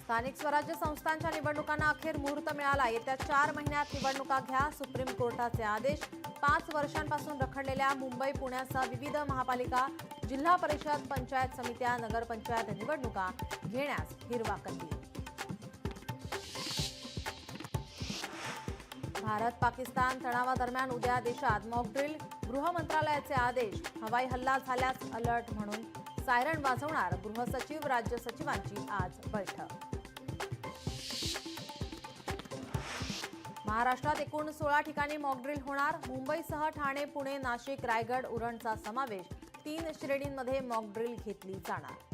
स्थानिक स्वराज्य संस्थांच्या निवडणुकांना अखेर मुहूर्त मिळाला। येत्या 4 महिन्यात निवडणुका घ्या, सुप्रीम कोर्टाचे आदेश। 5 वर्षांपासून रखडलेल्या मुंबई, पुण्यासह विविध महापालिका, जिल्हा परिषद, पंचायत समित्या, नगरपंचायत निवडणुका घेण्यास हिरवा कंदील। भारत पाकिस्तान तणावादरम्यान उद्या देशात मॉकड्रिल, गृह मंत्रालयाचे आदेश। हवाई हल्ला झाल्यास अलर्ट म्हणून सायरन वाजवणार गृहसचिव, राज्य सचिवांची आज बैठक। महाराष्ट्रात एकूण 16 ठिकाणी मॉकड्रिल होणार। मुंबईसह ठाणे, पुणे, नाशिक, रायगड, उरणचा समावेश। 3 श्रेणींमध्ये मॉकड्रिल घेतली जाणार।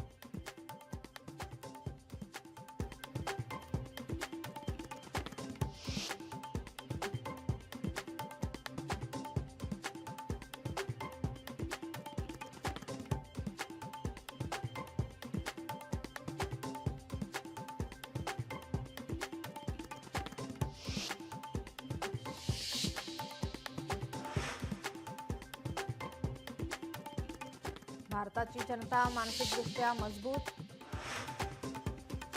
भारताची जनता मानसिकदृष्ट्या मजबूत।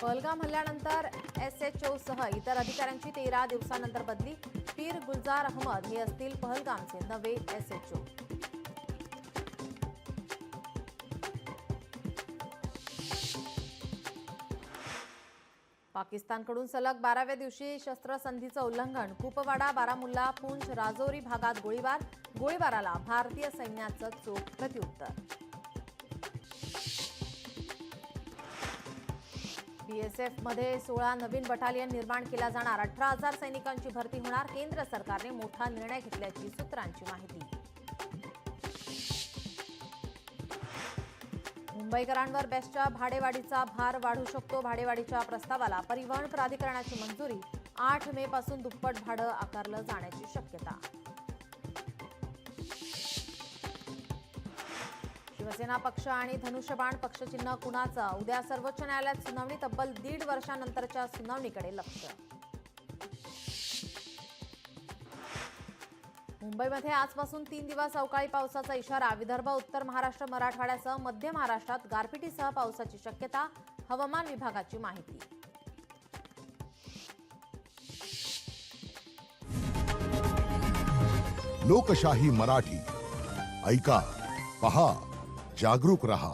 पहलगाम हल्ल्यानंतर SHO सह इतर अधिकाऱ्यांची 13 दिवसांनंतर बदली। पीर गुलजार अहमद हे असतील पहलगामचे नवे SHO। पाकिस्तानकडून सलग 12व्या दिवशी शस्त्रसंधीचं उल्लंघन। कुपवाडा, बारामुल्ला, पूंछ, राजौरी भागात गोळीबार। गोळीबाराला भारतीय सैन्याचं चोख प्रत्युत्तर। BSF मध्ये 16 नवीन बटालियन निर्माण केला जाणार। 18,000 सैनिकांची भरती होणार। केंद्र सरकारने मोठा निर्णय घेतल्याची सूत्रांची माहिती। मुंबईकरांवर बेस्टच्या भाडेवाढीचा भार वाढू शकतो। भाडेवाढीच्या प्रस्तावाला परिवहन प्राधिकरणाची मंजुरी। 8 मे पासून दुप्पट भाडं आकारलं जाण्याची शक्यता। शिवसेना पक्ष आणि धनुष्यबाण पक्षचिन्ह कुणाचं? उद्या सर्वोच्च न्यायालयात सुनावणी। तब्बल 1.5 वर्षांनंतरच्या सुनावणीकडे लक्ष। मुंबईमध्ये आजपासून 3 दिवस अवकाळी पावसाचा इशारा। विदर्भ, उत्तर महाराष्ट्र, मराठवाड्यासह मध्य महाराष्ट्रात गारपिटीसह पावसाची शक्यता। हवामान विभागाची माहिती। लोकशाही मराठी ऐका, पहा, जागरूक रहा।